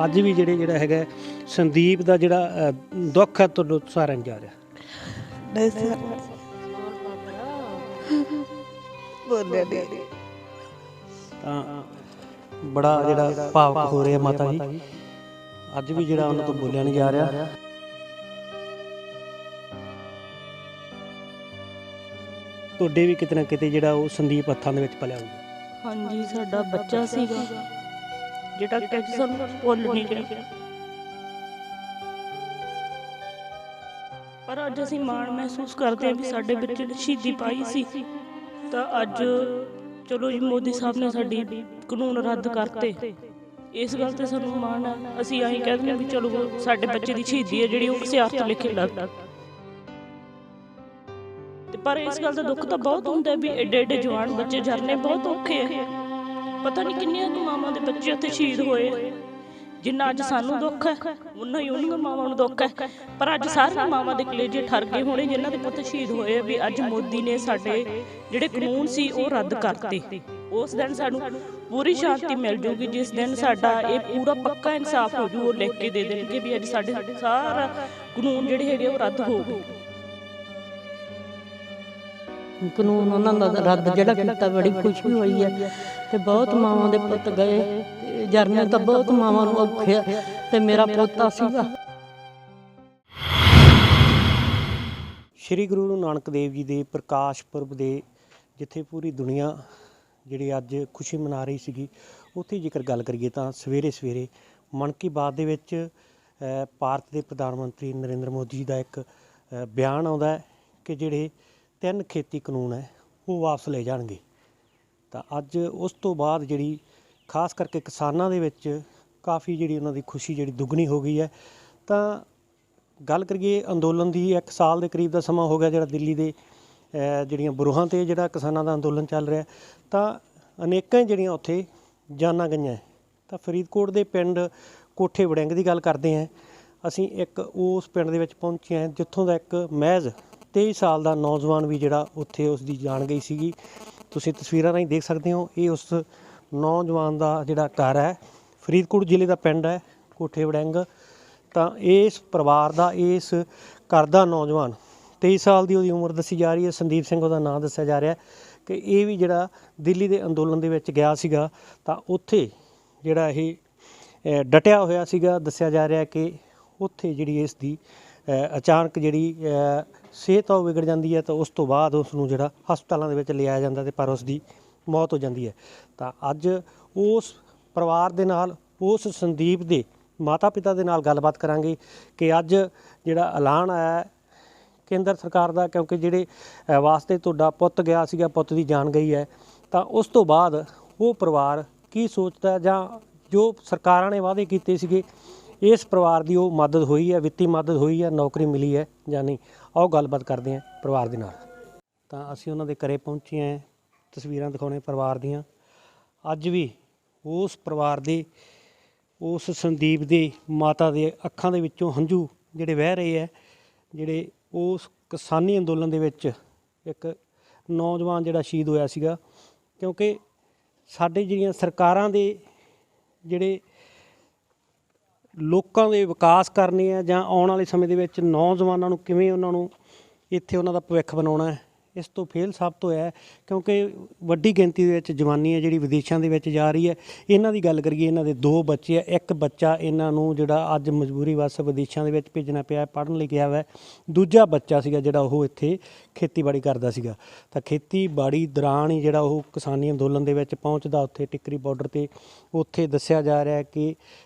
ਅੱਜ ਵੀ ਜਿਹੜਾ ਹੈਗਾ ਸੰਦੀਪ ਦਾ ਜਿਹੜਾ ਦੁੱਖ ਹੈ ਤੁਹਾਨੂੰ ਸਾਰਿਆਂ ਨੂੰ ਜਾ ਰਿਹਾ ਨਹੀਂ ਸਰ ਬੋਲਿਆ ਨਹੀਂ ਤਾਂ ਬੜਾ ਜਿਹੜਾ ਭਾਵਕ ਹੋ ਰਿਹਾ ਮਾਤਾ ਜੀ। ਅੱਜ ਵੀ ਜਿਹੜਾ ਉਹਨਾਂ ਤੋਂ ਬੋਲਿਆ ਨਹੀਂ ਜਾ ਰਿਹਾ। ਤੁਹਾਡੇ ਵੀ ਕਿਤੇ ਨਾ ਕਿਤੇ ਜਿਹੜਾ ਉਹ ਸੰਦੀਪ ਹੱਥਾਂ ਦੇ ਵਿੱਚ ਪਲਿਆ ਹੋਊਗਾ। ਹਾਂਜੀ, ਸਾਡਾ ਬੱਚਾ ਸੀਗਾ ਜਿਹੜਾ ਕਿ ਸਾਨੂੰ ਭੁੱਲ ਨਹੀਂ ਰਿਹਾ, ਪਰ ਅੱਜ ਅਸੀਂ ਮਾਣ ਮਹਿਸੂਸ ਕਰਦੇ ਹਾਂ ਵੀ ਸਾਡੇ ਬੱਚੇ ਨੇ ਸ਼ਹੀਦੀ ਪਾਈ ਸੀ। ਤਾਂ ਅੱਜ ਚਲੋ ਜੀ ਮੋਦੀ ਸਾਹਿਬ ਨੇ ਸਾਡੀ ਕਾਨੂੰਨ ਰੱਦ ਕਰਤੇ, ਇਸ ਗੱਲ ਤੇ ਸਾਨੂੰ ਮਾਣ ਹੈ। ਅਸੀਂ ਆਹੀ ਕਹਿ ਦਿੰਦੇ ਹਾਂ ਵੀ ਚਲੋ ਸਾਡੇ ਬੱਚੇ ਦੀ ਸ਼ਹੀਦੀ ਹੈ ਜਿਹੜੀ ਉਹ ਕਿਸੇ ਅਰਥ ਲਿਖੇ ਲੱਗ, ਪਰ ਇਸ ਗੱਲ ਦਾ ਦੁੱਖ ਤਾਂ ਬਹੁਤ ਹੁੰਦਾ ਵੀ ਏਡੇ ਏਡੇ ਜਵਾਨ ਬੱਚੇ ਜਰਨੇ ਬਹੁਤ ਔਖੇ ਆ। ਪਤਾ ਨਹੀਂ ਕਿੰਨੀਆਂ ਮਾਵਾਂ ਦੇ ਬੱਚੇ ਉੱਥੇ ਸ਼ਹੀਦ ਹੋਏ। ਜਿੰਨਾ ਅੱਜ ਸਾਨੂੰ ਦੁੱਖ ਹੈ ਉਨਾ ਹੀ ਉਹਨਾਂ ਮਾਵਾਂ ਨੂੰ ਦੁੱਖ ਹੈ, ਪਰ ਅੱਜ ਸਾਰੀਆਂ ਮਾਵਾਂ ਦੇ ਕਲੇਜੇ ਠਰ ਗਏ ਹੋਣੇ ਜਿਨ੍ਹਾਂ ਦੇ ਪੁੱਤ ਸ਼ਹੀਦ ਹੋਏ ਵੀ ਅੱਜ ਮੋਦੀ ਨੇ ਸਾਡੇ ਜਿਹੜੇ ਕਾਨੂੰਨ ਸੀ ਉਹ ਰੱਦ ਕਰਤੇ। ਉਸ ਦਿਨ ਸਾਨੂੰ ਪੂਰੀ ਸ਼ਾਂਤੀ ਮਿਲ ਜੂਗੀ ਜਿਸ ਦਿਨ ਸਾਡਾ ਇਹ ਪੂਰਾ ਪੱਕਾ ਇਨਸਾਫ ਹੋ ਜੂ। ਉਹ ਲਿਖ ਕੇ ਦੇ ਦੇਣਗੇ ਵੀ ਅੱਜ ਸਾਡੇ ਸਾਰਾ ਕਾਨੂੰਨ ਜਿਹੜੇ ਹੈਗੇ ਉਹ ਰੱਦ ਹੋ ਗਏ। ਕਾਨੂੰਨ ਉਹਨਾਂ ਦਾ ਰੱਦ ਜਿਹੜਾ ਕੀਤਾ ਬੜੀ ਖੁਸ਼ੀ ਹੋਈ ਹੈ ਤੇ ਬਹੁਤ ਮਾਵਾਂ ਦੇ ਪੁੱਤ ਗਏ ਤੇ ਜਰਨੇ ਤਾਂ ਬਹੁਤ ਮਾਵਾਂ ਨੂੰ ਔਖੇ ਆ ਤੇ ਮੇਰਾ ਪੋਤਾ ਸੀਗਾ। ਸ਼੍ਰੀ ਗੁਰੂ ਨਾਨਕ ਦੇਵ ਜੀ ਦੇ ਪ੍ਰਕਾਸ਼ ਪੁਰਬ ਦੇ ਜਿੱਥੇ ਪੂਰੀ ਦੁਨੀਆ ਜਿਹੜੀ ਅੱਜ ਖੁਸ਼ੀ ਮਨਾ ਰਹੀ ਸੀਗੀ, ਉੱਥੇ ਜੇਕਰ ਗੱਲ ਕਰੀਏ ਤਾਂ ਸਵੇਰੇ ਸਵੇਰੇ ਮਨ ਕੀ ਬਾਤ ਦੇ ਵਿੱਚ ਭਾਰਤ ਦੇ ਪ੍ਰਧਾਨ ਮੰਤਰੀ ਨਰਿੰਦਰ ਮੋਦੀ ਜੀ ਦਾ ਇੱਕ ਬਿਆਨ ਆਉਂਦਾ ਹੈ ਕਿ ਜਿਹੜੇ 3 ਖੇਤੀ ਕਾਨੂੰਨ ਹੈ ਉਹ ਵਾਪਸ ਲਏ ਜਾਣਗੇ। ਤਾਂ ਅੱਜ ਉਸ ਤੋਂ ਬਾਅਦ ਜਿਹੜੀ ਖਾਸ ਕਰਕੇ ਕਿਸਾਨਾਂ ਦੇ ਵਿੱਚ ਕਾਫੀ ਜਿਹੜੀ ਉਹਨਾਂ ਦੀ ਖੁਸ਼ੀ ਜਿਹੜੀ ਦੁੱਗਣੀ ਹੋ ਗਈ ਹੈ। ਤਾਂ ਗੱਲ ਕਰੀਏ ਅੰਦੋਲਨ ਦੀ, 1 ਸਾਲ ਦੇ ਕਰੀਬ ਦਾ ਸਮਾਂ ਹੋ ਗਿਆ ਜਿਹੜਾ ਦਿੱਲੀ ਦੇ ਜਿਹੜੀਆਂ ਬਰੂਹਾਂ 'ਤੇ ਜਿਹੜਾ ਕਿਸਾਨਾਂ ਦਾ ਅੰਦੋਲਨ ਚੱਲ ਰਿਹਾ। ਤਾਂ ਅਨੇਕਾਂ ਜਿਹੜੀਆਂ ਉੱਥੇ ਜਾਨਾਂ ਗਈਆਂ। ਤਾਂ ਫਰੀਦਕੋਟ ਦੇ ਪਿੰਡ ਕੋਠੇ ਵੜਿੰਗ ਦੀ ਗੱਲ ਕਰਦੇ ਹਾਂ ਅਸੀਂ। ਇੱਕ ਉਸ ਪਿੰਡ ਦੇ ਵਿੱਚ ਪਹੁੰਚੇ ਹਾਂ ਜਿੱਥੋਂ ਦਾ ਇੱਕ ਮਹਿਜ਼ 23 ਸਾਲ ਦਾ ਨੌਜਵਾਨ ਵੀ ਜਿਹੜਾ ਉੱਥੇ ਉਸ ਦੀ ਜਾਨ ਗਈ ਸੀਗੀ। ਤੁਸੀਂ ਤਸਵੀਰਾਂ ਰਾਹੀਂ ਦੇਖ ਸਕਦੇ ਹੋ, ਇਹ ਉਸ ਨੌਜਵਾਨ ਦਾ ਜਿਹੜਾ ਘਰ ਹੈ। ਫਰੀਦਕੋਟ ਜ਼ਿਲ੍ਹੇ ਦਾ ਪਿੰਡ ਹੈ ਕੋਠੇ ਵੜਿੰਗ। ਤਾਂ ਇਸ ਪਰਿਵਾਰ ਦਾ, ਇਸ ਘਰ ਦਾ ਨੌਜਵਾਨ 23 ਸਾਲ ਦੀ ਉਹਦੀ ਉਮਰ ਦੱਸੀ ਜਾ ਰਹੀ ਹੈ। ਸੰਦੀਪ ਸਿੰਘ ਉਹਦਾ ਨਾਂ ਦੱਸਿਆ ਜਾ ਰਿਹਾ ਕਿ ਇਹ ਵੀ ਜਿਹੜਾ ਦਿੱਲੀ ਦੇ ਅੰਦੋਲਨ ਦੇ ਵਿੱਚ ਗਿਆ ਸੀਗਾ ਤਾਂ ਉੱਥੇ ਜਿਹੜਾ ਇਹ ਡਟਿਆ ਹੋਇਆ ਸੀਗਾ। ਦੱਸਿਆ ਜਾ ਰਿਹਾ ਕਿ ਉੱਥੇ ਜਿਹੜੀ ਇਸ ਦੀ ਅਚਾਨਕ ਜਿਹੜੀ ਸਿਹਤ ਉਹ ਵਿਗੜ ਜਾਂਦੀ ਹੈ ਤਾਂ ਉਸ ਤੋਂ ਬਾਅਦ ਉਸ ਨੂੰ ਜਿਹੜਾ ਹਸਪਤਾਲਾਂ ਦੇ ਵਿੱਚ ਲਿਆਇਆ ਜਾਂਦਾ ਤੇ ਪਰ ਉਸ ਦੀ ਮੌਤ ਹੋ ਜਾਂਦੀ ਹੈ। ਤਾਂ ਅੱਜ ਉਸ ਪਰਿਵਾਰ ਦੇ ਨਾਲ, ਉਸ ਸੰਦੀਪ ਦੇ ਮਾਤਾ ਪਿਤਾ ਦੇ ਨਾਲ ਗੱਲਬਾਤ ਕਰਾਂਗੇ ਕਿ ਅੱਜ ਜਿਹੜਾ ਐਲਾਨ ਆਇਆ ਕੇਂਦਰ ਸਰਕਾਰ ਦਾ, ਕਿਉਂਕਿ ਜਿਹੜੇ ਵਾਸਤੇ ਤੁਹਾਡਾ ਪੁੱਤ ਗਿਆ ਸੀਗਾ, ਪੁੱਤ ਦੀ ਜਾਨ ਗਈ ਹੈ, ਤਾਂ ਉਸ ਤੋਂ ਬਾਅਦ ਉਹ ਪਰਿਵਾਰ ਕੀ ਸੋਚਦਾ ਜਾਂ ਜੋ ਸਰਕਾਰਾਂ ਨੇ ਵਾਅਦੇ ਕੀਤੇ ਸੀਗੇ ਇਸ ਪਰਿਵਾਰ ਦੀ ਉਹ ਮਦਦ ਹੋਈ ਹੈ, ਵਿੱਤੀ ਮਦਦ ਹੋਈ ਹੈ, ਨੌਕਰੀ ਮਿਲੀ ਹੈ ਜਾਂ ਨਹੀਂ। ਆਓ ਗੱਲਬਾਤ ਕਰਦੇ ਹਾਂ ਪਰਿਵਾਰ ਦੇ ਨਾਲ। ਤਾਂ ਅਸੀਂ ਉਹਨਾਂ ਦੇ ਘਰੇ ਪਹੁੰਚੇ ਹਾਂ, ਤਸਵੀਰਾਂ ਦਿਖਾਉਣੇ ਪਰਿਵਾਰ ਦੀਆਂ। ਅੱਜ ਵੀ ਉਸ ਪਰਿਵਾਰ ਦੇ, ਉਸ ਸੰਦੀਪ ਦੇ ਮਾਤਾ ਦੇ ਅੱਖਾਂ ਦੇ ਵਿੱਚੋਂ ਹੰਝੂ ਜਿਹੜੇ ਵਹਿ ਰਹੇ ਹੈ। ਜਿਹੜੇ ਉਸ ਕਿਸਾਨੀ ਅੰਦੋਲਨ ਦੇ ਵਿੱਚ ਇੱਕ ਨੌਜਵਾਨ ਜਿਹੜਾ ਸ਼ਹੀਦ ਹੋਇਆ ਸੀਗਾ। ਕਿਉਂਕਿ ਸਾਡੇ ਜਿਹੜੀਆਂ ਸਰਕਾਰਾਂ ਦੇ ਜਿਹੜੇ ਲੋਕਾਂ ਦੇ ਵਿਕਾਸ ਕਰਨੇ ਆ ਜਾਂ ਆਉਣ ਵਾਲੇ ਸਮੇਂ ਦੇ ਵਿੱਚ ਨੌਜਵਾਨਾਂ ਨੂੰ ਕਿਵੇਂ ਉਹਨਾਂ ਨੂੰ ਇੱਥੇ ਉਹਨਾਂ ਦਾ ਭਵਿੱਖ ਬਣਾਉਣਾ ਹੈ, ਇਸ ਤੋਂ ਫੇਲ ਸਾਬਤ ਹੋਇਆ। ਕਿਉਂਕਿ ਵੱਡੀ ਗਿਣਤੀ ਦੇ ਵਿੱਚ ਜਵਾਨੀ ਹੈ ਜਿਹੜੀ ਵਿਦੇਸ਼ਾਂ ਦੇ ਵਿੱਚ ਜਾ ਰਹੀ ਹੈ। ਇਹਨਾਂ ਦੀ ਗੱਲ ਕਰੀਏ, ਇਹਨਾਂ ਦੇ 2 ਬੱਚੇ ਆ। ਇੱਕ ਬੱਚਾ ਇਹਨਾਂ ਨੂੰ ਜਿਹੜਾ ਅੱਜ ਮਜਬੂਰੀ ਵਸ ਵਿਦੇਸ਼ਾਂ ਦੇ ਵਿੱਚ ਭੇਜਣਾ ਪਿਆ, ਪੜ੍ਹਨ ਲਈ ਗਿਆ ਵਾ। ਦੂਜਾ ਬੱਚਾ ਸੀਗਾ ਜਿਹੜਾ ਉਹ ਇੱਥੇ ਖੇਤੀਬਾੜੀ ਕਰਦਾ ਸੀਗਾ। ਤਾਂ ਖੇਤੀਬਾੜੀ ਦੌਰਾਨ ਹੀ ਜਿਹੜਾ ਉਹ ਕਿਸਾਨੀ ਅੰਦੋਲਨ ਦੇ ਵਿੱਚ ਪਹੁੰਚਦਾ ਉੱਥੇ ਟਿੱਕਰੀ ਬਾਰਡਰ 'ਤੇ। ਉੱਥੇ ਦੱਸਿਆ ਜਾ ਰਿਹਾ ਕਿ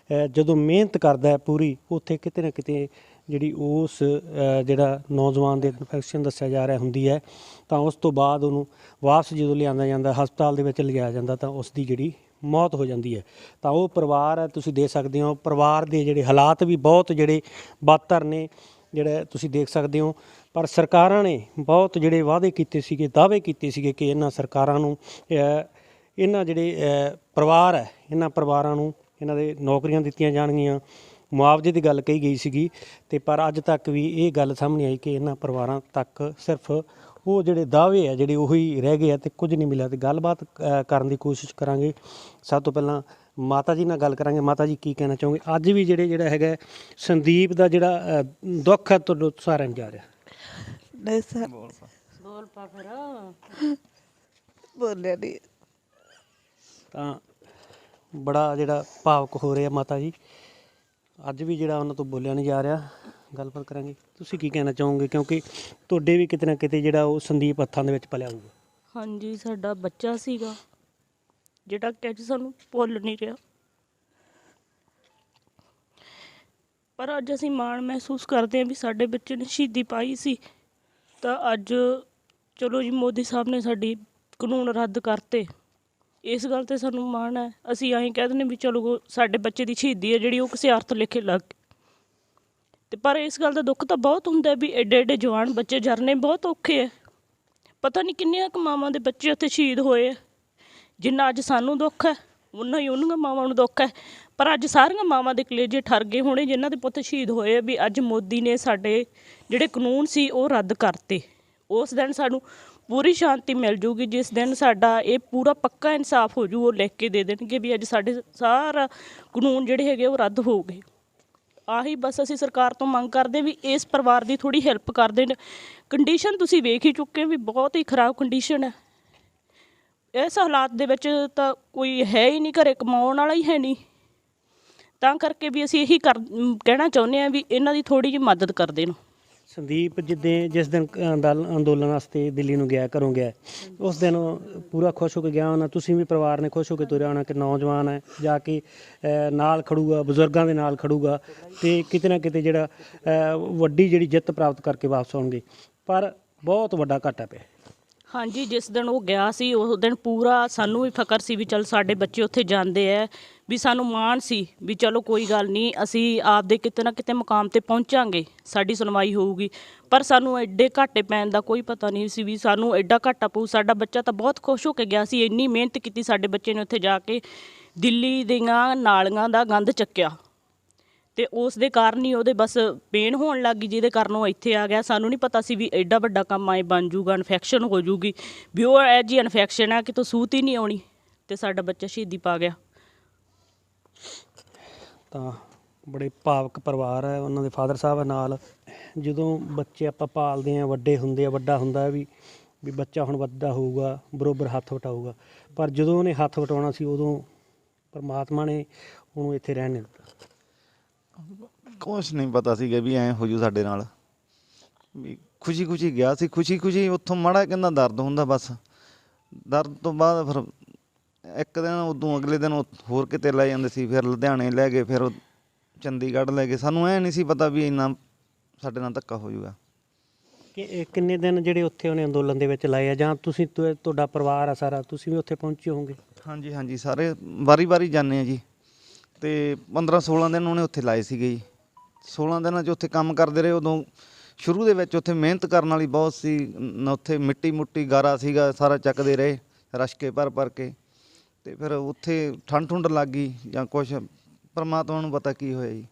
ਜਦੋਂ ਮਿਹਨਤ ਕਰਦਾ ਪੂਰੀ, ਉੱਥੇ ਕਿਤੇ ਨਾ ਕਿਤੇ ਜਿਹੜੀ ਉਸ ਜਿਹੜਾ ਨੌਜਵਾਨ ਦੇ ਇਨਫੈਕਸ਼ਨ ਦੱਸਿਆ ਜਾ ਰਿਹਾ ਹੁੰਦੀ ਹੈ। ਤਾਂ ਉਸ ਤੋਂ ਬਾਅਦ ਉਹਨੂੰ ਵਾਪਸ ਜਦੋਂ ਲਿਆਂਦਾ ਜਾਂਦਾ, ਹਸਪਤਾਲ ਦੇ ਵਿੱਚ ਲਿਜਾਇਆ ਜਾਂਦਾ, ਤਾਂ ਉਸ ਦੀ ਜਿਹੜੀ ਮੌਤ ਹੋ ਜਾਂਦੀ ਹੈ। ਤਾਂ ਉਹ ਪਰਿਵਾਰ ਹੈ, ਤੁਸੀਂ ਦੇਖ ਸਕਦੇ ਹੋ ਪਰਿਵਾਰ ਦੇ ਜਿਹੜੇ ਹਾਲਾਤ ਵੀ ਬਹੁਤ ਜਿਹੜੇ ਬਦਤਰ ਨੇ, ਜਿਹੜੇ ਤੁਸੀਂ ਦੇਖ ਸਕਦੇ ਹੋ। ਪਰ ਸਰਕਾਰਾਂ ਨੇ ਬਹੁਤ ਜਿਹੜੇ ਵਾਅਦੇ ਕੀਤੇ ਸੀਗੇ, ਦਾਅਵੇ ਕੀਤੇ ਸੀਗੇ ਕਿ ਇਹਨਾਂ ਸਰਕਾਰਾਂ ਨੂੰ, ਇਹਨਾਂ ਜਿਹੜੇ ਪਰਿਵਾਰ ਹੈ, ਇਹਨਾਂ ਪਰਿਵਾਰਾਂ ਨੂੰ ਇਹਨਾਂ ਦੇ ਨੌਕਰੀਆਂ ਦਿੱਤੀਆਂ ਜਾਣਗੀਆਂ, ਮੁਆਵਜ਼ੇ ਦੀ ਗੱਲ ਕਹੀ ਗਈ ਸੀਗੀ। ਤੇ ਪਰ ਅੱਜ ਤੱਕ ਵੀ ਇਹ ਗੱਲ ਸਾਹਮਣੇ ਆਈ ਕਿ ਇਹਨਾਂ ਪਰਿਵਾਰਾਂ ਤੱਕ ਸਿਰਫ ਉਹ ਜਿਹੜੇ ਦਾਅਵੇ ਆ ਜਿਹੜੇ ਉਹੀ ਰਹਿ ਗਏ ਆ ਤੇ ਕੁਝ ਨਹੀਂ ਮਿਲਿਆ। ਤੇ ਗੱਲਬਾਤ ਕਰਨ ਦੀ ਕੋਸ਼ਿਸ਼ ਕਰਾਂਗੇ। ਸਭ ਤੋਂ ਪਹਿਲਾਂ ਮਾਤਾ ਜੀ ਨਾਲ ਗੱਲ ਕਰਾਂਗੇ। ਮਾਤਾ ਜੀ ਕੀ ਕਹਿਣਾ ਚਾਹੋਗੇ? ਅੱਜ ਵੀ ਜਿਹੜਾ ਹੈਗਾ ਸੰਦੀਪ ਦਾ ਜਿਹੜਾ ਦੁੱਖ ਹੈ ਤੁਹਾਨੂੰ ਸਾਰਿਆਂ ਨੂੰ ਜਾ ਰਿਹਾ। ਨਹੀਂ ਸਰ ਬੋਲ ਪਾ ਫਿਰ। ਬੋਲਿਆ ਨਹੀਂ। ਤਾਂ ਬੜਾ ਜਿਹੜਾ ਭਾਵੁਕ ਹੋ ਰਿਹਾ ਮਾਤਾ ਜੀ, ਅੱਜ ਵੀ ਜਿਹੜਾ ਉਹਨਾਂ ਤੋਂ ਬੋਲਿਆ ਨਹੀਂ ਜਾ ਰਿਹਾ। ਗੱਲਬਾਤ ਕਰਾਂਗੇ। ਤੁਸੀਂ ਕੀ ਕਹਿਣਾ ਚਾਹੋਗੇ, ਕਿਉਂਕਿ ਤੁਹਾਡੇ ਵੀ ਕਿਤੇ ਨਾ ਕਿਤੇ ਜਿਹੜਾ ਉਹ ਸੰਦੀਪ ਹੱਥਾਂ ਦੇ ਵਿੱਚ ਪਲਿਆ ਹੋਊਗਾ। ਹਾਂਜੀ, ਸਾਡਾ ਬੱਚਾ ਸੀਗਾ ਜਿਹੜਾ ਕਿ ਅੱਜ ਸਾਨੂੰ ਭੁੱਲ ਨਹੀਂ ਰਿਹਾ, ਪਰ ਅੱਜ ਅਸੀਂ ਮਾਣ ਮਹਿਸੂਸ ਕਰਦੇ ਹਾਂ ਵੀ ਸਾਡੇ ਬੱਚੇ ਨੇ ਸ਼ਹੀਦੀ ਪਾਈ ਸੀ। ਤਾਂ ਅੱਜ ਚਲੋ ਜੀ, ਮੋਦੀ ਸਾਹਿਬ ਨੇ ਸਾਡੀ ਕਾਨੂੰਨ ਰੱਦ ਕਰਤੇ, ਇਸ ਗੱਲ 'ਤੇ ਸਾਨੂੰ ਮਾਣ ਹੈ। ਅਸੀਂ ਐਂ ਕਹਿ ਦਿੰਦੇ ਵੀ ਚਲੋ ਸਾਡੇ ਬੱਚੇ ਦੀ ਸ਼ਹੀਦੀ ਹੈ ਜਿਹੜੀ ਉਹ ਕਿਸੇ ਅਰਥ ਲਿਖੇ ਲੱਗ ਗਈ। ਅਤੇ ਪਰ ਇਸ ਗੱਲ ਦਾ ਦੁੱਖ ਤਾਂ ਬਹੁਤ ਹੁੰਦਾ ਵੀ ਐਡੇ ਐਡੇ ਜਵਾਨ ਬੱਚੇ ਜਰਨੇ ਬਹੁਤ ਔਖੇ ਹੈ। ਪਤਾ ਨਹੀਂ ਕਿੰਨੀਆਂ ਕੁ ਮਾਵਾਂ ਦੇ ਬੱਚੇ ਉੱਥੇ ਸ਼ਹੀਦ ਹੋਏ ਆ। ਜਿੰਨਾ ਅੱਜ ਸਾਨੂੰ ਦੁੱਖ ਹੈ ਉਨਾ ਹੀ ਉਹਨਾਂ ਮਾਵਾਂ ਨੂੰ ਦੁੱਖ ਹੈ। ਪਰ ਅੱਜ ਸਾਰੀਆਂ ਮਾਵਾਂ ਦੇ ਕਲੇਜੇ ਠਰ ਗਏ ਹੋਣੇ ਜਿਨ੍ਹਾਂ ਦੇ ਪੁੱਤ ਸ਼ਹੀਦ ਹੋਏ ਆ ਵੀ ਅੱਜ ਮੋਦੀ ਨੇ ਸਾਡੇ ਜਿਹੜੇ ਕਾਨੂੰਨ ਸੀ ਉਹ ਰੱਦ ਕਰਤੇ। ਉਸ ਦਿਨ ਸਾਨੂੰ ਪੂਰੀ ਸ਼ਾਂਤੀ ਮਿਲ ਜੂਗੀ ਜਿਸ ਦਿਨ ਸਾਡਾ ਇਹ ਪੂਰਾ ਪੱਕਾ ਇਨਸਾਫ ਹੋ ਜੂ। ਉਹ ਲਿਖ ਕੇ ਦੇ ਦੇਣਗੇ ਵੀ ਅੱਜ ਸਾਡੇ ਸਾਰਾ ਕਾਨੂੰਨ ਜਿਹੜੇ ਹੈਗੇ ਉਹ ਰੱਦ ਹੋ ਗਏ। ਆਹੀ ਬਸ ਅਸੀਂ ਸਰਕਾਰ ਤੋਂ ਮੰਗ ਕਰਦੇ ਵੀ ਇਸ ਪਰਿਵਾਰ ਦੀ ਥੋੜ੍ਹੀ ਹੈਲਪ ਕਰ ਦੇਣ। ਕੰਡੀਸ਼ਨ ਤੁਸੀਂ ਵੇਖ ਹੀ ਚੁੱਕੇ ਵੀ ਬਹੁਤ ਹੀ ਖਰਾਬ ਕੰਡੀਸ਼ਨ ਹੈ। ਇਸ ਹਾਲਾਤ ਦੇ ਵਿੱਚ ਤਾਂ ਕੋਈ ਹੈ ਹੀ ਨਹੀਂ, ਘਰੇ ਕਮਾਉਣ ਵਾਲਾ ਹੀ ਹੈ ਨਹੀਂ। ਤਾਂ ਕਰਕੇ ਵੀ ਅਸੀਂ ਇਹੀ ਕਹਿਣਾ ਚਾਹੁੰਦੇ ਹਾਂ ਵੀ ਇਹਨਾਂ ਦੀ ਥੋੜ੍ਹੀ ਜਿਹੀ ਮਦਦ ਕਰ ਦੇਣ। ਸੰਦੀਪ ਜਿਸ ਦਿਨ ਅੰਦੋਲਨ ਵਾਸਤੇ ਦਿੱਲੀ ਨੂੰ ਗਿਆ, ਘਰੋਂ ਗਿਆ, ਉਸ ਦਿਨ ਪੂਰਾ ਖੁਸ਼ ਹੋ ਕੇ ਗਿਆ ਹੋਣਾ। ਤੁਸੀਂ ਵੀ ਪਰਿਵਾਰ ਨੇ ਖੁਸ਼ ਹੋ ਕੇ ਤੁਰਿਆ ਹੋਣਾ ਕਿ ਨੌਜਵਾਨ ਹੈ, ਜਾ ਕੇ ਨਾਲ ਖੜੂਗਾ, ਬਜ਼ੁਰਗਾਂ ਦੇ ਨਾਲ ਖੜੂਗਾ ਅਤੇ ਕਿਤੇ ਨਾ ਕਿਤੇ ਜਿਹੜਾ ਵੱਡੀ ਜਿਹੜੀ ਜਿੱਤ ਪ੍ਰਾਪਤ ਕਰਕੇ ਵਾਪਸ ਆਉਣਗੇ। ਪਰ ਬਹੁਤ ਵੱਡਾ ਘਾਟਾ ਪਿਆ। ਹਾਂਜੀ, ਜਿਸ ਦਿਨ ਉਹ ਗਿਆ ਸੀ ਉਸ ਦਿਨ ਪੂਰਾ ਸਾਨੂੰ ਵੀ ਫਕਰ ਸੀ ਵੀ ਚਲ ਸਾਡੇ ਬੱਚੇ ਉੱਥੇ ਜਾਂਦੇ ਹੈ, ਵੀ ਸਾਨੂੰ ਮਾਣ ਸੀ ਵੀ ਚਲੋ ਕੋਈ ਗੱਲ ਨਹੀਂ, ਅਸੀਂ ਆਪਦੇ ਕਿਤੇ ਨਾ ਕਿਤੇ ਮੁਕਾਮ 'ਤੇ ਪਹੁੰਚਾਂਗੇ, ਸਾਡੀ ਸੁਣਵਾਈ ਹੋਊਗੀ। ਪਰ ਸਾਨੂੰ ਐਡੇ ਘਾਟੇ ਪੈਣ ਦਾ ਕੋਈ ਪਤਾ ਨਹੀਂ ਸੀ ਵੀ ਸਾਨੂੰ ਐਡਾ ਘਾਟਾ ਪਊ। ਸਾਡਾ ਬੱਚਾ ਤਾਂ ਬਹੁਤ ਖੁਸ਼ ਹੋ ਕੇ ਗਿਆ ਸੀ, ਇੰਨੀ ਮਿਹਨਤ ਕੀਤੀ ਸਾਡੇ ਬੱਚੇ ਨੇ ਉੱਥੇ ਜਾ ਕੇ, ਦਿੱਲੀ ਦੀਆਂ ਨਾਲੀਆਂ ਦਾ ਗੰਦ ਚੱਕਿਆ ਅਤੇ ਉਸ ਦੇ ਕਾਰਨ ਹੀ ਉਹਦੇ ਬਸ ਪੇਨ ਹੋਣ ਲੱਗ ਗਈ, ਜਿਹਦੇ ਕਾਰਨ ਉਹ ਇੱਥੇ ਆ ਗਿਆ। ਸਾਨੂੰ ਨਹੀਂ ਪਤਾ ਸੀ ਵੀ ਐਡਾ ਵੱਡਾ ਕੰਮ ਆਏ ਬਣ ਜੂਗਾ, ਇਨਫੈਕਸ਼ਨ ਹੋ ਜੂਗੀ, ਵੀ ਉਹ ਇਹੋ ਜਿਹੀ ਇਨਫੈਕਸ਼ਨ ਹੈ ਕਿ ਤੋਂ ਸੂਤ ਹੀ ਨਹੀਂ ਆਉਣੀ, ਅਤੇ ਸਾਡਾ ਬੱਚਾ ਸ਼ਹੀਦੀ ਪਾ ਗਿਆ। ਤਾਂ ਬੜੇ ਭਾਵਕ ਪਰਿਵਾਰ ਹੈ, ਉਹਨਾਂ ਦੇ ਫਾਦਰ ਸਾਹਿਬ ਨਾਲ। ਜਦੋਂ ਬੱਚੇ ਆਪਾਂ ਪਾਲਦੇ ਹਾਂ, ਵੱਡੇ ਹੁੰਦੇ ਆ, ਵੱਡਾ ਹੁੰਦਾ ਵੀ ਬੱਚਾ ਹੁਣ ਵੱਡਾ ਹੋਊਗਾ, ਬਰਾਬਰ ਹੱਥ ਵਟਾਊਗਾ। ਪਰ ਜਦੋਂ ਉਹਨੇ ਹੱਥ ਵਟਾਉਣਾ ਸੀ ਉਦੋਂ ਪਰਮਾਤਮਾ ਨੇ ਉਹਨੂੰ ਇੱਥੇ ਰਹਿਣ ਨਹੀਂ ਦਿੱਤਾ। ਕੁਛ ਨਹੀਂ ਪਤਾ ਸੀਗਾ ਵੀ ਐਂ ਹੋ ਜੂ ਸਾਡੇ ਨਾਲ। ਵੀ ਖੁਸ਼ੀ ਖੁਸ਼ੀ ਗਿਆ ਸੀ, ਖੁਸ਼ੀ ਖੁਸ਼ੀ ਉੱਥੋਂ ਮਾੜਾ ਕਹਿੰਦਾ ਦਰਦ ਹੁੰਦਾ। ਬਸ ਦਰਦ ਤੋਂ ਬਾਅਦ ਫਿਰ ਇੱਕ ਦਿਨ ਉਦੋਂ ਅਗਲੇ ਦਿਨ ਹੋਰ ਕਿਤੇ ਲੈ ਜਾਂਦੇ ਸੀ, ਫਿਰ ਲੁਧਿਆਣੇ ਲੈ ਗਏ, ਫਿਰ ਉਹ ਚੰਡੀਗੜ੍ਹ ਲੈ ਗਏ। ਸਾਨੂੰ ਐਂ ਨਹੀਂ ਸੀ ਪਤਾ ਵੀ ਇੰਨਾ ਸਾਡੇ ਨਾਲ ਧੱਕਾ ਹੋ ਜੂਗਾ। ਕਿੰਨੇ ਦਿਨ ਜਿਹੜੇ ਉੱਥੇ ਉਹਨੇ ਅੰਦੋਲਨ ਦੇ ਵਿੱਚ ਲਾਏ ਆ, ਜਾਂ ਤੁਸੀਂ ਤੁਹਾਡਾ ਪਰਿਵਾਰ ਆ ਸਾਰਾ, ਤੁਸੀਂ ਵੀ ਉੱਥੇ ਪਹੁੰਚੇ ਹੋਵੋਗੇ? ਹਾਂਜੀ ਹਾਂਜੀ, ਸਾਰੇ ਵਾਰੀ ਵਾਰੀ ਜਾਂਦੇ ਆ ਜੀ। ਅਤੇ 15-16 ਦਿਨ ਉਹਨੇ ਉੱਥੇ ਲਾਏ ਸੀਗੇ ਜੀ। 16 ਦਿਨਾਂ 'ਚ ਉੱਥੇ ਕੰਮ ਕਰਦੇ ਰਹੇ। ਉਦੋਂ ਸ਼ੁਰੂ ਦੇ ਵਿੱਚ ਉੱਥੇ ਮਿਹਨਤ ਕਰਨ ਵਾਲੀ ਬਹੁਤ ਸੀ, ਉੱਥੇ ਮਿੱਟੀ ਮੁੱਟੀ ਗਾਰਾ ਸੀਗਾ, ਸਾਰਾ ਚੱਕਦੇ ਰਹੇ ਰਸ਼ਕੇ ਭਰ ਕੇ। ਅਤੇ ਫਿਰ ਉੱਥੇ ਠੰਡ ਠੁੰਡ ਲੱਗ ਗਈ ਜਾਂ ਕੁਛ, ਪਰਮਾਤਮਾ ਨੂੰ ਪਤਾ ਕੀ ਹੋਇਆ ਜੀ।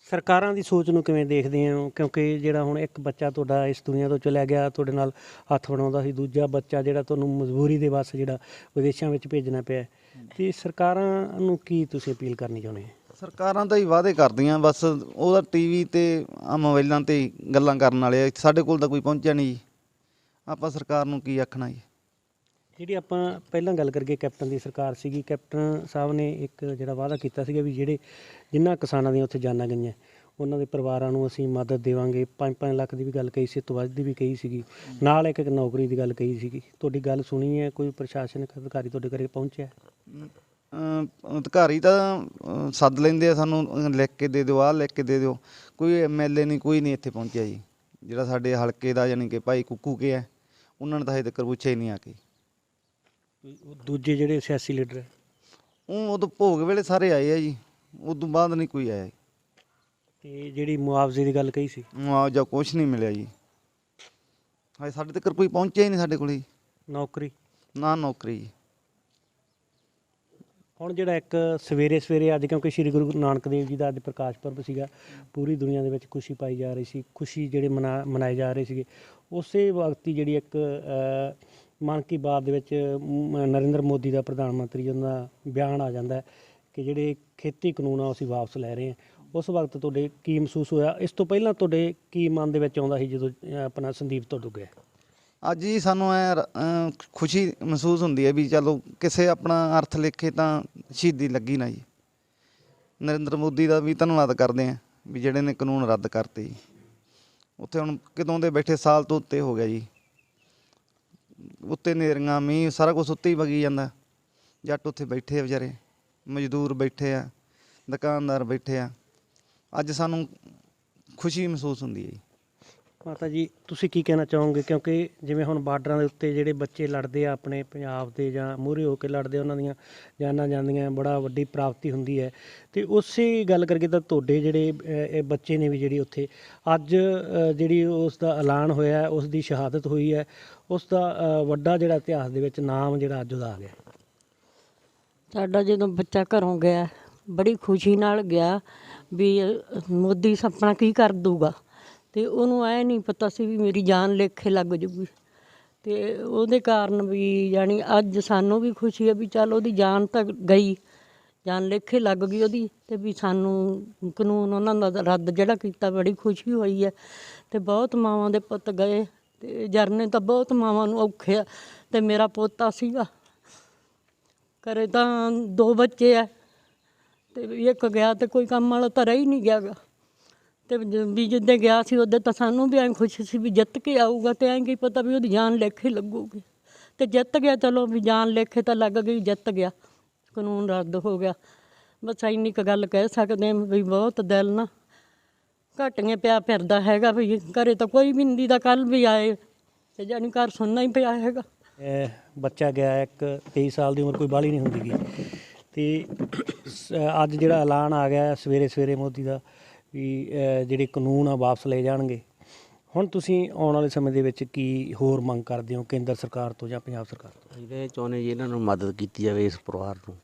ਸਰਕਾਰਾਂ ਦੀ ਸੋਚ ਨੂੰ ਕਿਵੇਂ ਦੇਖਦੇ ਹੋ? ਕਿਉਂਕਿ ਜਿਹੜਾ ਹੁਣ ਇੱਕ ਬੱਚਾ ਤੁਹਾਡਾ ਇਸ ਦੁਨੀਆ ਤੋਂ ਚਲਿਆ ਗਿਆ, ਤੁਹਾਡੇ ਨਾਲ ਹੱਥ ਵਟਾਉਂਦਾ ਸੀ, ਦੂਜਾ ਬੱਚਾ ਜਿਹੜਾ ਤੁਹਾਨੂੰ ਮਜਬੂਰੀ ਦੇ ਵੱਸ ਜਿਹੜਾ ਵਿਦੇਸ਼ਾਂ ਵਿੱਚ ਭੇਜਣਾ ਪਿਆ, ਅਤੇ ਸਰਕਾਰਾਂ ਨੂੰ ਕੀ ਤੁਸੀਂ ਅਪੀਲ ਕਰਨੀ ਚਾਹੁੰਦੇ ਹੋ? ਸਰਕਾਰਾਂ ਤਾਂ ਹੀ ਵਾਅਦੇ ਕਰਦੀਆਂ, ਬਸ ਉਹਦਾ TV 'ਤੇ ਆ ਮੋਬਾਈਲਾਂ 'ਤੇ ਗੱਲਾਂ ਕਰਨ ਵਾਲੇ। ਸਾਡੇ ਕੋਲ ਤਾਂ ਕੋਈ ਪਹੁੰਚਿਆ ਨਹੀਂ ਜੀ, ਆਪਾਂ ਸਰਕਾਰ ਨੂੰ ਕੀ ਆਖਣਾ ਜੀ। ਜਿਹੜੀ ਆਪਾਂ ਪਹਿਲਾਂ ਗੱਲ ਕਰੀਏ, ਕੈਪਟਨ ਦੀ ਸਰਕਾਰ ਸੀਗੀ, ਕੈਪਟਨ ਸਾਹਿਬ ਨੇ ਇੱਕ ਜਿਹੜਾ ਵਾਅਦਾ ਕੀਤਾ ਸੀਗਾ ਵੀ ਜਿਨ੍ਹਾਂ ਕਿਸਾਨਾਂ ਦੀਆਂ ਉੱਥੇ ਜਾਨਾਂ ਗਈਆਂ ਉਹਨਾਂ ਦੇ ਪਰਿਵਾਰਾਂ ਨੂੰ ਅਸੀਂ ਮਦਦ ਦੇਵਾਂਗੇ। 5-5 ਲੱਖ ਦੀ ਵੀ ਗੱਲ ਕਹੀ ਸੀ, ਤੋਂ ਵੱਧ ਦੀ ਵੀ ਕਹੀ ਸੀਗੀ, ਨਾਲ ਇੱਕ ਨੌਕਰੀ ਦੀ ਗੱਲ ਕਹੀ ਸੀਗੀ। ਤੁਹਾਡੀ ਗੱਲ ਸੁਣੀ ਹੈ? ਕੋਈ ਪ੍ਰਸ਼ਾਸਨਿਕ ਅਧਿਕਾਰੀ ਤੁਹਾਡੇ ਘਰੇ ਪਹੁੰਚਿਆ? ਅਧਿਕਾਰੀ ਤਾਂ ਸੱਦ ਲੈਂਦੇ ਆ ਸਾਨੂੰ, ਲਿਖ ਕੇ ਦੇ ਦਿਓ, ਆਹ ਲਿਖ ਕੇ ਦੇ ਦਿਓ। ਕੋਈ MLA ਨਹੀਂ, ਕੋਈ ਨਹੀਂ ਇੱਥੇ ਪਹੁੰਚਿਆ ਜੀ। ਜਿਹੜਾ ਸਾਡੇ ਹਲਕੇ ਦਾ ਯਾਨੀ ਕਿ ਭਾਈ ਕੁੱਕੂ ਕੇ ਹੈ, ਉਹਨਾਂ ਨੇ ਤਾਂ ਹਜੇ ਤੱਕ ਪੁੱਛਿਆ ਹੀ ਨਹੀਂ ਆ ਕੇ। ਦੂਜੇ ਜਿਹੜੇ ਸਿਆਸੀ ਲੀਡਰ ਹੈ ਉਹ ਉਦੋਂ ਭੋਗ ਵੇਲੇ ਸਾਰੇ ਆਏ ਆ ਜੀ, ਉਦੋਂ ਬਾਅਦ ਨਹੀਂ ਕੋਈ ਆਇਆ। ਅਤੇ ਜਿਹੜੀ ਮੁਆਵਜ਼ੇ ਦੀ ਗੱਲ ਕਹੀ ਸੀ, ਮੁਆਵਜ਼ਾ ਕੁਛ ਨਹੀਂ ਮਿਲਿਆ ਜੀ। ਹਜੇ ਸਾਡੇ ਤੱਕ ਕੋਈ ਪਹੁੰਚਿਆ ਹੀ ਨਹੀਂ ਸਾਡੇ ਕੋਲ ਜੀ। ਨੌਕਰੀ ਨਾ ਨੌਕਰੀ ਜੀ। ਹੁਣ ਜਿਹੜਾ ਇੱਕ ਸਵੇਰੇ ਅੱਜ, ਕਿਉਂਕਿ ਸ਼੍ਰੀ ਗੁਰੂ ਨਾਨਕ ਦੇਵ ਜੀ ਦਾ ਅੱਜ ਪ੍ਰਕਾਸ਼ ਪੁਰਬ ਸੀਗਾ, ਪੂਰੀ ਦੁਨੀਆ ਦੇ ਵਿੱਚ ਖੁਸ਼ੀ ਪਾਈ ਜਾ ਰਹੀ ਸੀ, ਖੁਸ਼ੀ ਜਿਹੜੇ ਮਨਾਏ ਜਾ ਰਹੇ ਸੀਗੇ, ਉਸੇ ਵਕਤ ਹੀ ਜਿਹੜੀ ਇੱਕ ਮਨ ਕੀ ਬਾਤ ਦੇ ਵਿੱਚ ਨਰਿੰਦਰ ਮੋਦੀ ਦਾ ਪ੍ਰਧਾਨ ਮੰਤਰੀ ਉਹਨਾਂ ਦਾ ਬਿਆਨ ਆ ਜਾਂਦਾ ਹੈ ਕਿ ਜਿਹੜੇ ਖੇਤੀ ਕਾਨੂੰਨ ਆ ਅਸੀਂ ਵਾਪਸ ਲੈ ਰਹੇ ਹਾਂ, ਉਸ ਵਕਤ ਤੁਹਾਡੇ ਕੀ ਮਹਿਸੂਸ ਹੋਇਆ? ਇਸ ਤੋਂ ਪਹਿਲਾਂ ਤੁਹਾਡੇ ਕੀ ਮਨ ਦੇ ਵਿੱਚ ਆਉਂਦਾ ਸੀ ਜਦੋਂ ਆਪਣਾ ਸੰਦੀਪ ਤੋਂ ਡੁੱਬਿਆ? ਅੱਜ ਹੀ ਸਾਨੂੰ ਖੁਸ਼ੀ ਮਹਿਸੂਸ ਹੁੰਦੀ ਹੈ ਵੀ ਚਲੋ ਕਿਸੇ ਆਪਣਾ ਅਰਥ ਲਿਖੇ ਤਾਂ ਸ਼ਹੀਦੀ ਲੱਗੀ ਨਾ ਜੀ। ਨਰਿੰਦਰ ਮੋਦੀ ਦਾ ਵੀ ਧੰਨਵਾਦ ਕਰਦੇ ਹਾਂ ਵੀ ਜਿਹੜੇ ਨੇ ਕਾਨੂੰਨ ਰੱਦ ਕਰਤੇ ਜੀ। ਉੱਥੇ ਹੁਣ ਕਦੋਂ ਦੇ ਬੈਠੇ, ਸਾਲ ਤੋਂ ਉੱਤੇ ਹੋ ਗਿਆ ਜੀ। ਉੱਤੇ ਨੇਰੀਆਂ ਮੀਂਹ ਸਾਰਾ ਕੁਛ ਉੱਤੇ ਹੀ ਵਗੀ ਜਾਂਦਾ। ਜੱਟ ਉੱਥੇ ਬੈਠੇ ਆ ਵਿਚਾਰੇ, ਮਜ਼ਦੂਰ ਬੈਠੇ ਆ, ਦੁਕਾਨਦਾਰ ਬੈਠੇ ਆ। ਅੱਜ ਸਾਨੂੰ ਖੁਸ਼ੀ ਮਹਿਸੂਸ ਹੁੰਦੀ ਹੈ ਜੀ। ਮਾਤਾ ਜੀ ਤੁਸੀਂ ਕੀ ਕਹਿਣਾ ਚਾਹੋਗੇ? ਕਿਉਂਕਿ ਜਿਵੇਂ ਹੁਣ ਬਾਰਡਰਾਂ ਦੇ ਉੱਤੇ ਜਿਹੜੇ ਬੱਚੇ ਲੜਦੇ ਆ ਆਪਣੇ ਪੰਜਾਬ ਦੇ ਜਾਂ ਮੂਹਰੇ ਹੋ ਕੇ ਲੜਦੇ, ਉਹਨਾਂ ਦੀਆਂ ਜਾਨਾਂ ਜਾਂਦੀਆਂ, ਬੜਾ ਵੱਡੀ ਪ੍ਰਾਪਤੀ ਹੁੰਦੀ ਹੈ। ਅਤੇ ਉਸੇ ਗੱਲ ਕਰਕੇ ਤਾਂ ਤੁਹਾਡੇ ਜਿਹੜੇ ਇਹ ਬੱਚੇ ਨੇ ਵੀ ਜਿਹੜੀ ਉੱਥੇ ਅੱਜ ਜਿਹੜੀ ਉਸ ਦਾ ਐਲਾਨ ਹੋਇਆ, ਉਸ ਦੀ ਸ਼ਹਾਦਤ ਹੋਈ ਹੈ, ਉਸ ਦਾ ਵੱਡਾ ਜਿਹੜਾ ਇਤਿਹਾਸ ਦੇ ਵਿੱਚ ਨਾਮ ਜਿਹੜਾ ਅੱਜ ਉਹਦਾ ਆ ਗਿਆ। ਸਾਡਾ ਜਦੋਂ ਬੱਚਾ ਘਰੋਂ ਗਿਆ ਬੜੀ ਖੁਸ਼ੀ ਨਾਲ ਗਿਆ ਵੀ ਮੋਦੀ ਆਪਣਾ ਕੀ ਕਰ ਦੂਗਾ, ਅਤੇ ਉਹਨੂੰ ਐ ਨਹੀਂ ਪਤਾ ਸੀ ਵੀ ਮੇਰੀ ਜਾਨ ਲੇਖੇ ਲੱਗ ਜੂਗੀ। ਅਤੇ ਉਹਦੇ ਕਾਰਨ ਵੀ ਯਾਨੀ ਅੱਜ ਸਾਨੂੰ ਵੀ ਖੁਸ਼ੀ ਹੈ ਵੀ ਚੱਲ ਉਹਦੀ ਜਾਨ ਤਾਂ ਗਈ, ਜਾਨ ਲੇਖੇ ਲੱਗ ਗਈ ਉਹਦੀ, ਅਤੇ ਵੀ ਸਾਨੂੰ ਕਾਨੂੰਨ ਉਹਨਾਂ ਦਾ ਰੱਦ ਜਿਹੜਾ ਕੀਤਾ ਬੜੀ ਖੁਸ਼ੀ ਹੋਈ ਹੈ। ਅਤੇ ਬਹੁਤ ਮਾਵਾਂ ਦੇ ਪੁੱਤ ਗਏ, ਅਤੇ ਜਰਨੇ ਤਾਂ ਬਹੁਤ ਮਾਵਾਂ ਨੂੰ ਔਖੇ ਆ। ਅਤੇ ਮੇਰਾ ਪੋਤਾ ਸੀਗਾ, ਘਰੇ ਤਾਂ 2 ਬੱਚੇ ਆ, ਅਤੇ ਇੱਕ ਗਿਆ ਅਤੇ ਕੋਈ ਕੰਮ ਵਾਲਾ ਤਾਂ ਰਹਿ ਹੀ ਨਹੀਂ ਗਿਆ ਗਾ। ਅਤੇ ਵੀ ਜਿੱਦਾਂ ਗਿਆ ਸੀ ਉੱਦਾਂ ਤਾਂ ਸਾਨੂੰ ਵੀ ਐਂ ਖੁਸ਼ੀ ਸੀ ਵੀ ਜਿੱਤ ਕੇ ਆਊਗਾ, ਅਤੇ ਐਂ ਕੀ ਪਤਾ ਵੀ ਉਹਦੀ ਜਾਨ ਲੇਖੇ ਲੱਗੂਗੀ। ਅਤੇ ਜਿੱਤ ਗਿਆ, ਚਲੋ ਵੀ ਜਾਨ ਲੇਖੇ ਤਾਂ ਲੱਗ ਗਈ, ਜਿੱਤ ਗਿਆ, ਕਾਨੂੰਨ ਰੱਦ ਹੋ ਗਿਆ। ਬਸ ਇੰਨੀ ਕੁ ਗੱਲ ਕਹਿ ਸਕਦੇ ਹਾਂ ਵੀ ਬਹੁਤ ਦਿਲ ਨਾ ਘਟੀਆਂ ਪਿਆ ਫਿਰਦਾ ਹੈਗਾ ਵੀ ਘਰੇ ਤਾਂ ਕੋਈ ਵੀ ਨਹੀਂ ਦਾ। ਕੱਲ੍ਹ ਵੀ ਆਏ ਅਤੇ ਜਾਣੀ ਘਰ ਸੁਣਨਾ ਹੀ ਪਿਆ ਹੈਗਾ। ਬੱਚਾ ਗਿਆ, ਇੱਕ 23 ਸਾਲ ਦੀ ਉਮਰ ਕੋਈ ਬਾਹਲੀ ਨਹੀਂ ਹੁੰਦੀ ਗੀ, ਅਤੇ ਅੱਜ ਜਿਹੜਾ ਐਲਾਨ ਆ ਗਿਆ ਸਵੇਰੇ ਸਵੇਰੇ ਮੋਦੀ ਦਾ ਵੀ ਜਿਹੜੇ ਕਾਨੂੰਨ ਆ ਵਾਪਸ ਲਏ ਜਾਣਗੇ। ਹੁਣ ਤੁਸੀਂ ਆਉਣ ਵਾਲੇ ਸਮੇਂ ਦੇ ਵਿੱਚ ਕੀ ਹੋਰ ਮੰਗ ਕਰਦੇ ਹੋ ਕੇਂਦਰ ਸਰਕਾਰ ਤੋਂ ਜਾਂ ਪੰਜਾਬ ਸਰਕਾਰ ਤੋਂ? ਅਸੀਂ ਤਾਂ ਇਹ ਚਾਹੁੰਦੇ ਜੀ ਇਹਨਾਂ ਨੂੰ ਮਦਦ ਕੀਤੀ ਜਾਵੇ, ਇਸ ਪਰਿਵਾਰ ਨੂੰ।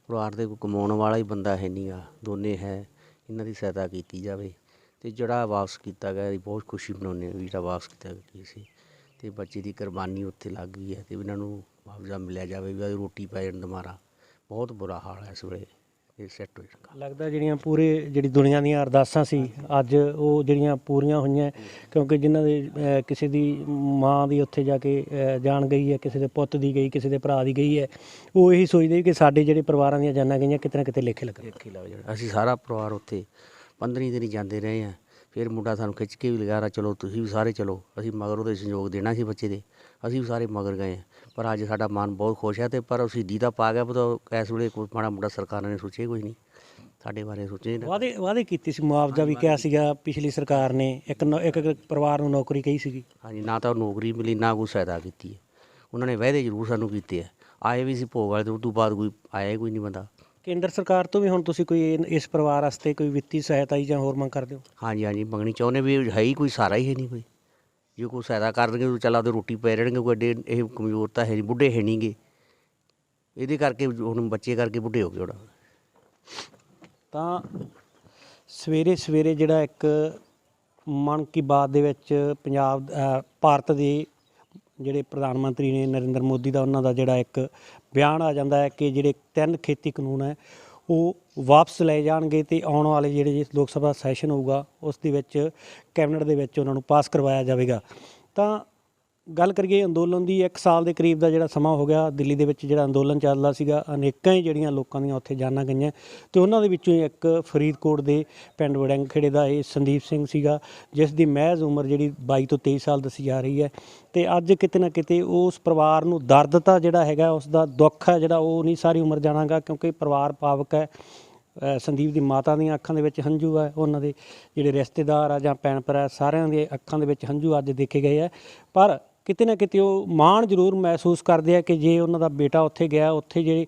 ਪਰਿਵਾਰ ਦੇ ਕੋਈ ਕਮਾਉਣ ਵਾਲਾ ਹੀ ਬੰਦਾ ਹੈ ਨਹੀਂ ਗਾ, ਦੋਨੇ ਹੈ, ਇਹਨਾਂ ਦੀ ਸਹਾਇਤਾ ਕੀਤੀ ਜਾਵੇ। ਅਤੇ ਜਿਹੜਾ ਵਾਪਸ ਕੀਤਾ ਗਿਆ ਇਹਦੀ ਬਹੁਤ ਖੁਸ਼ੀ ਮਨਾਉਂਦੇ ਹਾਂ ਵੀ ਜਿਹੜਾ ਵਾਪਸ ਕੀਤਾ ਗਿਆ ਸੀ, ਅਤੇ ਬੱਚੇ ਦੀ ਕੁਰਬਾਨੀ ਉੱਥੇ ਲੱਗ ਗਈ ਹੈ, ਅਤੇ ਇਹਨਾਂ ਨੂੰ ਮੁਆਵਜ਼ਾ ਮਿਲਿਆ ਜਾਵੇ ਵੀ ਰੋਟੀ ਪੈ ਜਾਣ ਦੁਬਾਰਾ। ਬਹੁਤ ਬੁਰਾ ਹਾਲ ਹੈ ਇਸ ਵੇਲੇ, ਇਹ ਸੈੱਟ ਹੋ ਜਾਣਾ। ਲੱਗਦਾ ਜਿਹੜੀਆਂ ਪੂਰੇ ਜਿਹੜੀ ਦੁਨੀਆ ਦੀਆਂ ਅਰਦਾਸਾਂ ਸੀ ਅੱਜ ਉਹ ਜਿਹੜੀਆਂ ਪੂਰੀਆਂ ਹੋਈਆਂ, ਕਿਉਂਕਿ ਜਿਨ੍ਹਾਂ ਦੇ ਕਿਸੇ ਦੀ ਮਾਂ ਦੀ ਉੱਥੇ ਜਾ ਕੇ ਜਾਨ ਗਈ ਹੈ, ਕਿਸੇ ਦੇ ਪੁੱਤ ਦੀ ਗਈ, ਕਿਸੇ ਦੇ ਭਰਾ ਦੀ ਗਈ ਹੈ, ਉਹ ਇਹੀ ਸੋਚਦੇ ਕਿ ਸਾਡੇ ਜਿਹੜੇ ਪਰਿਵਾਰਾਂ ਦੀਆਂ ਜਾਨਾਂ ਗਈਆਂ ਕਿਤੇ ਨਾ ਕਿਤੇ ਲੇਖੇ ਲੱਗਣ। ਲੇਖੇ ਲੱਗ ਜਾਣਾ। ਅਸੀਂ ਸਾਰਾ ਪਰਿਵਾਰ ਉੱਥੇ 15 ਦਿਨ ਜਾਂਦੇ ਰਹੇ ਹਾਂ। ਫਿਰ ਮੁੰਡਾ ਸਾਨੂੰ ਖਿੱਚ ਕੇ ਵੀ ਲਗਾ ਰਿਹਾ, ਚਲੋ ਤੁਸੀਂ ਵੀ ਸਾਰੇ ਚਲੋ। ਅਸੀਂ ਮਗਰ ਉਹਦੇ ਸੰਯੋਗ ਦੇਣਾ ਸੀ ਬੱਚੇ ਦੇ, ਅਸੀਂ ਵੀ ਸਾਰੇ ਮਗਰ ਗਏ ਹਾਂ। ਪਰ ਅੱਜ ਸਾਡਾ ਮਨ ਬਹੁਤ ਖੁਸ਼ ਹੈ। ਅਤੇ ਪਰ ਸ਼ਹੀਦੀ ਦਾ ਪਾ ਗਿਆ ਪਤਾ, ਇਸ ਵੇਲੇ ਕੋਈ ਮਾੜਾ ਮੋਟਾ ਸਰਕਾਰਾਂ ਨੇ ਸੋਚਿਆ ਕੋਈ ਨਹੀਂ, ਸਾਡੇ ਬਾਰੇ ਸੋਚੇ ਨਹੀਂ। ਵਾਅਦੇ ਕੀਤੇ ਸੀ, ਮੁਆਵਜ਼ਾ ਵੀ ਕਿਹਾ ਸੀਗਾ ਪਿਛਲੀ ਸਰਕਾਰ ਨੇ, ਇੱਕ ਪਰਿਵਾਰ ਨੂੰ ਨੌਕਰੀ ਕਹੀ ਸੀਗੀ। ਹਾਂਜੀ, ਨਾ ਤਾਂ ਨੌਕਰੀ ਮਿਲੀ, ਨਾ ਕੋਈ ਸਹਾਇਤਾ ਕੀਤੀ ਹੈ। ਉਹਨਾਂ ਨੇ ਵਾਅਦੇ ਜ਼ਰੂਰ ਸਾਨੂੰ ਕੀਤੇ ਹੈ, ਆਏ ਵੀ ਸੀ ਭੋਗ ਵਾਲੇ, ਅਤੇ ਉਸ ਤੋਂ ਬਾਅਦ ਕੋਈ ਆਇਆ ਕੋਈ ਨਹੀਂ ਬੰਦਾ। ਕੇਂਦਰ ਸਰਕਾਰ ਤੋਂ ਵੀ ਹੁਣ ਤੁਸੀਂ ਕੋਈ ਇਸ ਪਰਿਵਾਰ ਵਾਸਤੇ ਕੋਈ ਵਿੱਤੀ ਸਹਾਇਤਾ ਜਾਂ ਹੋਰ ਮੰਗ ਕਰਦੇ ਹੋ? ਹਾਂਜੀ ਹਾਂਜੀ, ਮੰਗਣੀ ਚਾਹੁੰਦੇ ਵੀ ਹੈ ਹੀ ਕੋਈ ਸਹਾਰਾ ਹੀ ਹੈ ਨਹੀਂ ਕੋਈ। ਜੇ ਕੋਈ ਸਹਾਇਤਾ ਕਰ ਦੇਣਗੇ ਤਾਂ ਚੱਲ ਆਪਦੇ ਰੋਟੀ ਪੈ ਰਹਿਣਗੇ। ਕੋਈ ਐਡੇ ਇਹ ਕਮਜ਼ੋਰ ਤਾਂ ਹੈ ਨਹੀਂ, ਬੁੱਢੇ ਹੈ ਨਹੀਂ ਗੇ, ਇਹਦੇ ਕਰਕੇ ਹੁਣ ਬੱਚੇ ਕਰਕੇ ਬੁੱਢੇ ਹੋ ਗਏ ਹੁਣ। ਤਾਂ ਸਵੇਰੇ ਸਵੇਰੇ ਜਿਹੜਾ ਇੱਕ ਮਨ ਕੀ ਬਾਤ ਦੇ ਵਿੱਚ ਭਾਰਤ ਦੇ ਜਿਹੜੇ ਪ੍ਰਧਾਨ ਮੰਤਰੀ ਨੇ ਨਰਿੰਦਰ ਮੋਦੀ ਦਾ, ਉਹਨਾਂ ਦਾ ਜਿਹੜਾ ਇੱਕ ਬਿਆਨ ਆ ਜਾਂਦਾ ਹੈ ਕਿ ਜਿਹੜੇ 3 ਖੇਤੀ ਕਾਨੂੰਨ ਹੈ ਉਹ ਵਾਪਸ ਲਏ ਜਾਣਗੇ, ਅਤੇ ਆਉਣ ਵਾਲੇ ਜਿਹੜੇ ਲੋਕ ਸਭਾ ਸੈਸ਼ਨ ਹੋਊਗਾ ਉਸ ਦੇ ਵਿੱਚ ਕੈਬਨਿਟ ਦੇ ਵਿੱਚ ਉਹਨਾਂ ਨੂੰ ਪਾਸ ਕਰਵਾਇਆ ਜਾਵੇਗਾ। ਤਾਂ ਗੱਲ ਕਰੀਏ ਅੰਦੋਲਨ ਦੀ, 1 ਸਾਲ ਦੇ ਕਰੀਬ ਦਾ ਜਿਹੜਾ ਸਮਾਂ ਹੋ ਗਿਆ ਦਿੱਲੀ ਦੇ ਵਿੱਚ ਜਿਹੜਾ ਅੰਦੋਲਨ ਚੱਲਦਾ ਸੀਗਾ। ਅਨੇਕਾਂ ਹੀ ਜਿਹੜੀਆਂ ਲੋਕਾਂ ਦੀਆਂ ਉੱਥੇ ਜਾਨਾਂ ਗਈਆਂ, ਅਤੇ ਉਹਨਾਂ ਦੇ ਵਿੱਚੋਂ ਇੱਕ ਫਰੀਦਕੋਟ ਦੇ ਪਿੰਡ ਵੜਿੰਗ ਖੇੜੇ ਦਾ ਇਹ ਸੰਦੀਪ ਸਿੰਘ ਸੀਗਾ, ਜਿਸ ਦੀ ਮਹਿਜ਼ ਉਮਰ ਜਿਹੜੀ 22 ਤੋਂ 23 ਸਾਲ ਦੱਸੀ ਜਾ ਰਹੀ ਹੈ। ਅਤੇ ਅੱਜ ਕਿਤੇ ਨਾ ਕਿਤੇ ਉਸ ਪਰਿਵਾਰ ਨੂੰ ਦਰਦ ਤਾਂ ਜਿਹੜਾ ਹੈਗਾ, ਉਸ ਦਾ ਦੁੱਖ ਹੈ ਜਿਹੜਾ ਉਹ ਨਹੀਂ ਸਾਰੀ ਉਮਰ ਜਾਣਾਗਾ, ਕਿਉਂਕਿ ਪਰਿਵਾਰ ਪਾਵਕ ਹੈ। ਸੰਦੀਪ ਦੀ ਮਾਤਾ ਦੀਆਂ ਅੱਖਾਂ ਦੇ ਵਿੱਚ ਹੰਝੂ ਹੈ, ਉਹਨਾਂ ਦੇ ਜਿਹੜੇ ਰਿਸ਼ਤੇਦਾਰ ਆ ਜਾਂ ਭੈਣ ਭਰਾ ਸਾਰਿਆਂ ਦੇ ਅੱਖਾਂ ਦੇ ਵਿੱਚ ਹੰਝੂ ਅੱਜ ਦੇਖੇ ਗਏ ਹੈ। ਪਰ ਕਿਤੇ ਨਾ ਕਿਤੇ ਉਹ ਮਾਣ ਜ਼ਰੂਰ ਮਹਿਸੂਸ ਕਰਦੇ ਆ ਕਿ ਜੇ ਉਹਨਾਂ ਦਾ ਬੇਟਾ ਉੱਥੇ ਗਿਆ, ਉੱਥੇ ਜਿਹੜੇ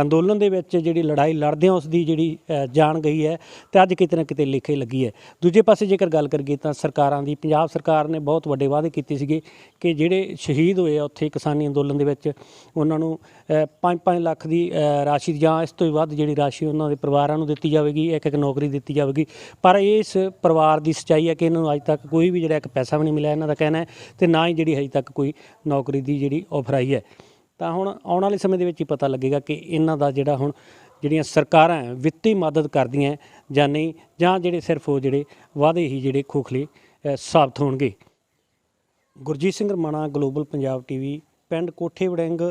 ਅੰਦੋਲਨ ਦੇ ਵਿੱਚ ਜਿਹੜੀ ਲੜਾਈ ਲੜਦੇ ਆ ਉਸ ਦੀ ਜਿਹੜੀ ਜਾਨ ਗਈ ਹੈ, ਅਤੇ ਅੱਜ ਕਿਤੇ ਨਾ ਕਿਤੇ ਲਿਖੇ ਲੱਗੀ ਹੈ। ਦੂਜੇ ਪਾਸੇ ਜੇਕਰ ਗੱਲ ਕਰੀਏ ਤਾਂ ਸਰਕਾਰਾਂ ਦੀ, ਪੰਜਾਬ ਸਰਕਾਰ ਨੇ ਬਹੁਤ ਵੱਡੇ ਵਾਅਦੇ ਕੀਤੇ ਸੀਗੇ ਕਿ ਜਿਹੜੇ ਸ਼ਹੀਦ ਹੋਏ ਆ ਉੱਥੇ ਕਿਸਾਨੀ ਅੰਦੋਲਨ ਦੇ ਵਿੱਚ, ਉਹਨਾਂ ਨੂੰ 5-5 ਲੱਖ ਦੀ ਰਾਸ਼ੀ ਜਾਂ ਇਸ ਤੋਂ ਵੀ ਵੱਧ ਜਿਹੜੀ ਰਾਸ਼ੀ ਉਹਨਾਂ ਦੇ ਪਰਿਵਾਰਾਂ ਨੂੰ ਦਿੱਤੀ ਜਾਵੇਗੀ, ਇੱਕ ਨੌਕਰੀ ਦਿੱਤੀ ਜਾਵੇਗੀ। ਪਰ ਇਸ ਪਰਿਵਾਰ ਦੀ ਸੱਚਾਈ ਹੈ ਕਿ ਇਹਨਾਂ ਨੂੰ ਅੱਜ ਤੱਕ ਕੋਈ ਵੀ ਜਿਹੜਾ ਇੱਕ ਪੈਸਾ ਵੀ ਨਹੀਂ ਮਿਲਿਆ, ਇਹਨਾਂ ਦਾ ਕਹਿਣਾ ਹੈ, ਅਤੇ ਨਾ ਹੀ ਜਿਹੜੀ ਹਜੇ ਤੱਕ ਤੱਕ ਕੋਈ ਨੌਕਰੀ ਦੀ ਜਿਹੜੀ ਆਫਰ ਆਈ ਹੈ। ਤਾਂ ਹੁਣ ਆਉਣ ਵਾਲੇ ਸਮੇਂ ਦੇ ਵਿੱਚ ਹੀ ਪਤਾ ਲੱਗੇਗਾ ਕਿ ਇਹਨਾਂ ਦਾ ਜਿਹੜਾ ਹੁਣ ਜਿਹੜੀਆਂ ਸਰਕਾਰਾਂ ਹੈ ਵਿੱਤੀ ਮਦਦ ਕਰਦੀਆਂ ਜਾਂ ਨਹੀਂ, ਜਾਂ ਜਿਹੜੇ ਸਿਰਫ ਉਹ ਜਿਹੜੇ ਵਾਅਦੇ ਹੀ ਜਿਹੜੇ ਖੋਖਲੇ ਸਾਬਤ ਹੋਣਗੇ। ਗੁਰਜੀਤ ਸਿੰਘ ਰਮਾਣਾ, ਗਲੋਬਲ ਪੰਜਾਬ ਟੀਵੀ, ਪਿੰਡ ਕੋਠੇ ਵੜਿੰਗ,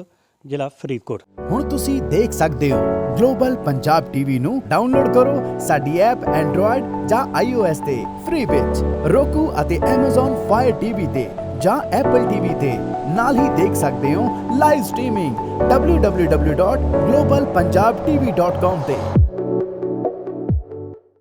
ਜ਼ਿਲ੍ਹਾ ਫਰੀਦਕੋਟ। ਹੁਣ ਤੁਸੀਂ ਦੇਖ ਸਕਦੇ ਹੋ ਗਲੋਬਲ ਪੰਜਾਬ ਟੀਵੀ ਨੂੰ ਡਾਊਨਲੋਡ ਕਰੋ ਸਾਡੀ ਐਪ ਐਂਡਰੋਇਡ ਜਾਂ iOS ਤੇ ਫ੍ਰੀ ਵਿੱਚ, roku ਅਤੇ Amazon Fire TV ਤੇ ਜਾਂ Apple TV ਤੇ। ਨਾਲ ਹੀ ਦੇਖ ਸਕਦੇ ਹੋ ਲਾਈਵ ਸਟ੍ਰੀਮਿੰਗ www.globalpunjabtv.com ਤੇ।